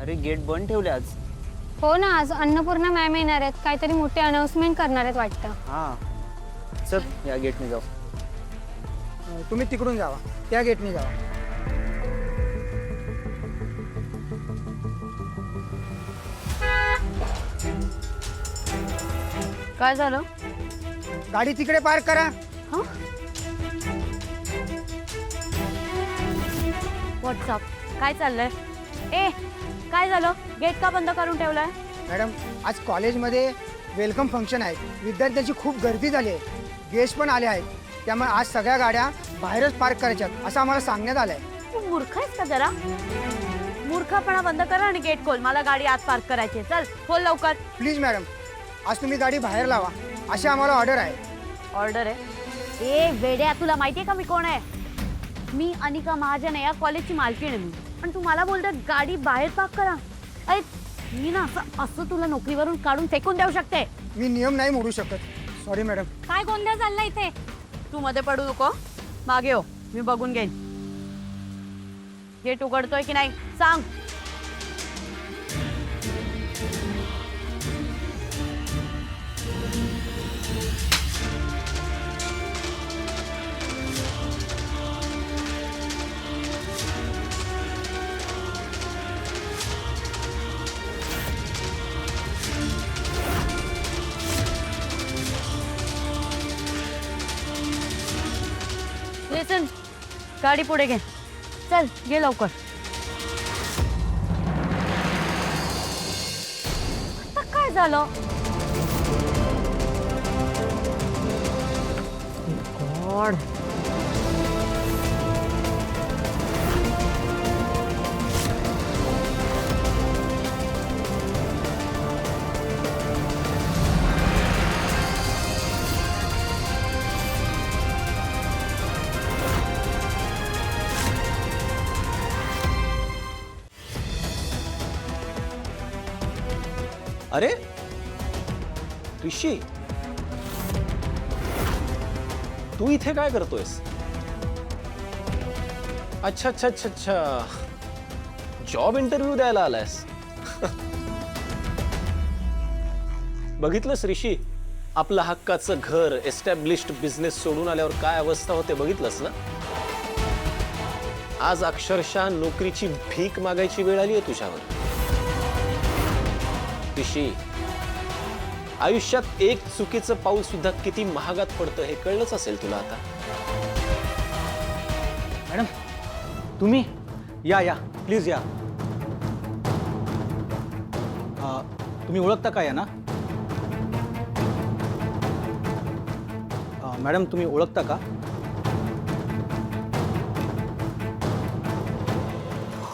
अरे गेट बंद ठेवले आज. हो ना, आज अन्नपूर्णा मॅम येणार आहेत, काहीतरी मोठी अनाउन्समेंट करणार आहेत वाटतं. हां चल या गेटने जाऊ. तुम्ही तिकडून जावा, त्या गेटने जावा. काय झालं? गाडी तिकडे पार्क करा. व्हॉट्सअप काय चाललंय? ए काय झालं? गेट का बंद करून ठेवलाय? मॅडम, आज कॉलेजमध्ये वेलकम फंक्शन आहे. विद्यार्थ्यांची खूप गर्दी झाली आहे. गेस्ट पण आले आहेत. त्यामुळे आज सगळ्या गाड्या बाहेरच पार्क करायच्यात असं आम्हाला सांगण्यात आलंय. तू मूर्ख आहेस का जरा? मूर्खपणा बंद करा आणि गेट खोल. मला गाडी आत पार्क करायची आहे. चल खोल लवकर. प्लीज मॅडम, आज तुम्ही गाडी बाहेर लावा अशी आम्हाला ऑर्डर आहे. ऑर्डर आहे? ए वेड्या, तुला माहितीये का मी कोण आहे? मी अनिका महाजन आहे, या कॉलेजची मालकीण आहे मी. पण तू मला बोलतोय गाडी बाहेर पार्क करा? अरे मी ना असं तुला नोकरीवरून काढून फेकून देऊ शकते. मी नियम नाही मोडू शकत. Sorry madam. काय गोंधळ चालला इथे? तू मध्ये पडू नको. मागे हो, मी बघून घेईन. गेट उघडतोय की नाही सांग. लिसन, गाडी पुढे घे. चल घे लवकर. आता काय झालं? गॉड. अरे ऋषी, तू इथे काय करतोयस? अच्छा अच्छा अच्छा अच्छा, जॉब इंटरव्ह्यू द्यायला आलायस. बघितलंस ऋषी, आपलं हक्काचं घर, एस्टॅब्लिश्ड बिझनेस सोडून आल्यावर काय अवस्था होते बघितलंस ना? आज अक्षरशः नोकरीची भीक मागायची वेळ आली आहे तुझ्यावर. ऋषी, आयुष्यात एक चुकीचं पाऊल सुद्धा किती महागात पडतं हे कळलंच असेल तुला आता. मॅडम, तुम्ही या या प्लीज या. तुम्ही ओळखता का यांना? मॅडम तुम्ही ओळखता का?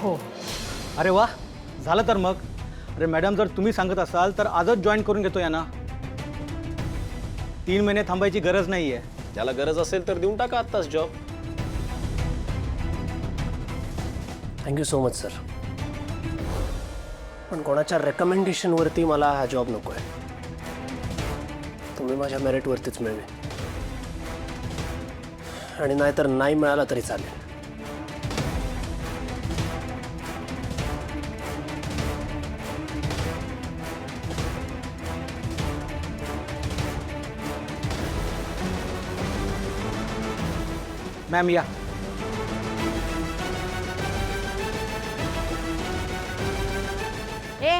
हो. अरे वा, झालं तर मग. अरे मॅडम, जर तुम्ही सांगत असाल तर आजच जॉईन करून घेतो यांना. 3 महिने थांबायची गरज नाही आहे. त्याला गरज असेल तर देऊन टाका आत्ताच job. Thank you so much sir. पण कोणाच्या रेकमेंडेशनवरती मला हा जॉब नको आहे. तुम्ही माझ्या मेरिटवरतीच मिळवे, आणि नाहीतर नाही मिळाला तरी चालेल. मॅम या. ए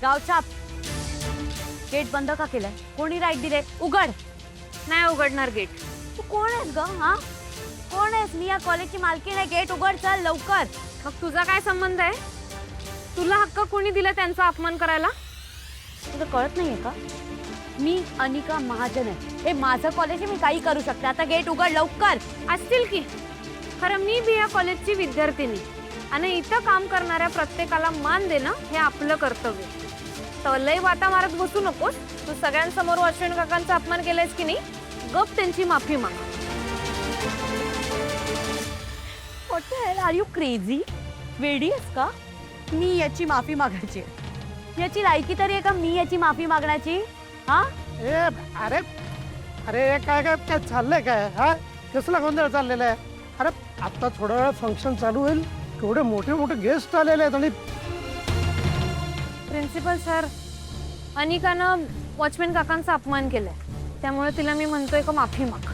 गावछाप, गेट बंद का केलाय? कोणी राईट दिले? उघड. नाही उघडणार गेट. तू कोण आहेस ग? हा कोण आहेस? मी या कॉलेजची मालकीण आहे. गेट उघड, चल लवकर. मग तुझा काय संबंध आहे? तुला हक्क कोणी दिला त्यांचा अपमान करायला? तुला कळत नाहीये का? मी अनिका महाजन आहे. हे माझं कॉलेज आहे, मी काही करू शकते. आता गेट उघड लवकर. असतील की. खरं मी बी या कॉलेजची विद्यार्थिनी, आणि इथं काम करणाऱ्या प्रत्येकाला मान देणं हे आपलं कर्तव्य. तर लय वाटा मारत बसू नकोस. तू सगळ्यांसमोर अश्विन काकांचा अपमान केलायस की नाही, गप त्यांची माफी माग. What the hell, are you crazy? वेडी आहेस का? मी याची माफी मागायची? याची लायकी तरी आहे का मी याची माफी मागण्याची? हा अरे अरे काय काय काय चाललंय काय? हा कसला गोंधळ चाललेला आहे? अरे आता थोडा वेळ फंक्शन चालू होईल. केवढे मोठे मोठे गेस्ट आलेले आहेत. आणि प्रिन्सिपल सर, अनिकानं वॉचमॅन काकांचा अपमान केलाय, त्यामुळे तिला मी म्हणतोय का माफी माग.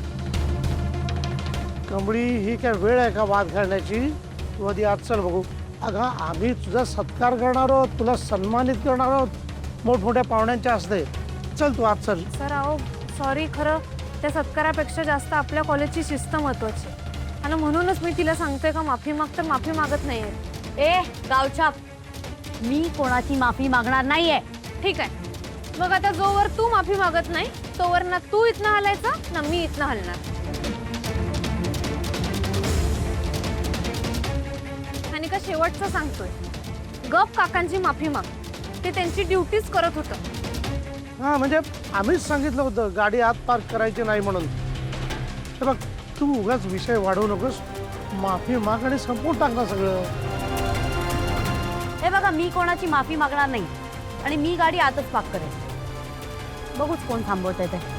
कमळी, ही काय वेळ आहे का वाद घालण्याची? तू आधी आज चल बघू. अगं आम्ही तुझा सत्कार करणार आहोत, तुला सन्मानित करणार आहोत, मोठमोठ्या पाहुण्यांच्या हस्ते. चल तू आज चल. सर अहो सॉरी, खरं त्या सत्कारापेक्षा जास्त आपल्या कॉलेजची शिस्त महत्वाची आणि म्हणूनच मी तिला सांगतोय का माफी माग, तर माफी मागत नाहीये. ए गावछाप, मी कोणाची माफी मागणार नाहीये. ठीक आहे, मग आता जोवर तू माफी मागत नाही तोवर ना तू इथनं हलायचा ना मी इथनं हलणार. आणि का शेवटचं सांगतोय, गप काकांची माफी माग, ते त्यांची ड्युटीच करत होतं. हां, म्हणजे आम्हीच सांगितलं होतं गाडी आत पार्क करायची नाही म्हणून. हे बघ, तू उगाच विषय वाढवू नकोस. माफी माग आणि संपून टाक ना सगळं. हे बघा, मी कोणाची माफी मागणार नाही आणि मी गाडी आतच पार्क करेन. बघूच कोण थांबवतंय ते.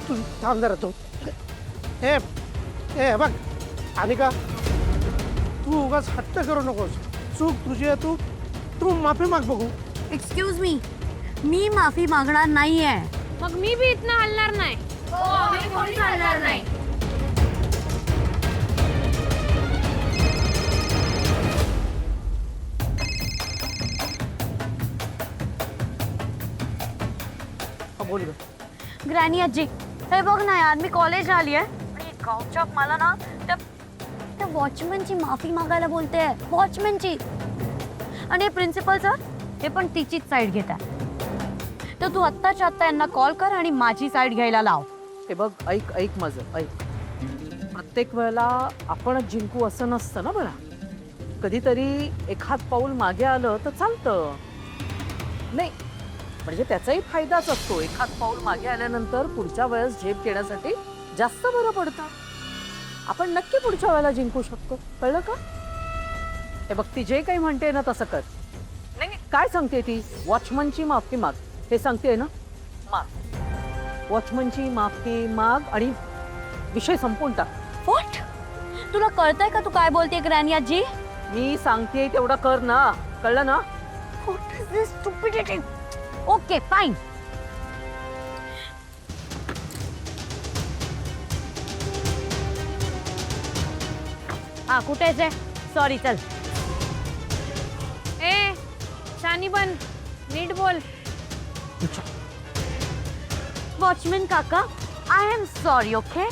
तू थांब जरा तू. ए ए बघ अनिका, तू उगाच हट्ट करू नकोस. चूक तुझी आहे, तू तू माफी माग बघू. एक्सक्यूज मी माफी मागणार नाहीये. मग मी बी इथनं हलणार नाही. कोणीच हलणार नाही. बोल ग. ग्रॅनी आजी, हे बघ ना यार, मी कॉलेज आली आहे आणि गावचॉप मला ना त्या वॉचमॅनची माफी मागायला बोलते. वॉचमॅनची. आणि प्रिन्सिपल सर हे पण तिचीच साईड घेत आहे. तर तू आत्ताच्या आत्ता यांना कॉल कर आणि माझी साईड घ्यायला लाव. हे बघ, ऐक माझं, ऐक. प्रत्येक वेळेला आपणच जिंकू असं नसतं ना बरं. कधीतरी एखाद पाऊल मागे आलं तर चालतं. नाही म्हणजे त्याचाही फायदाच असतो. एखाद पाऊल मागे आल्यानंतर पुढच्या वेळेस झेप घेण्यासाठी जास्त बरं पडतं. आपण नक्की पुढच्या वेळेला जिंकू शकतो. कळलं का? हे बघ, ती जे काही म्हणते ना तसं कर. नाही काय सांगते ती? वॉचमनची माफी माग हे सांगते ना. माग, वॉचमनची माफी माग आणि विषय संपून टाक. व्हॉट? तुला कळतंय का तू काय बोलते ग्रॅनी आजी? मी सांगते तेवढं कर ना. कळलं ना? What is this stupidity? Okay fine. हा कुठेच आहे? सॉरी, चल. ए शानी बन, नीट बोल. वॉचमॅन काका, आय एम सॉरी. ओके,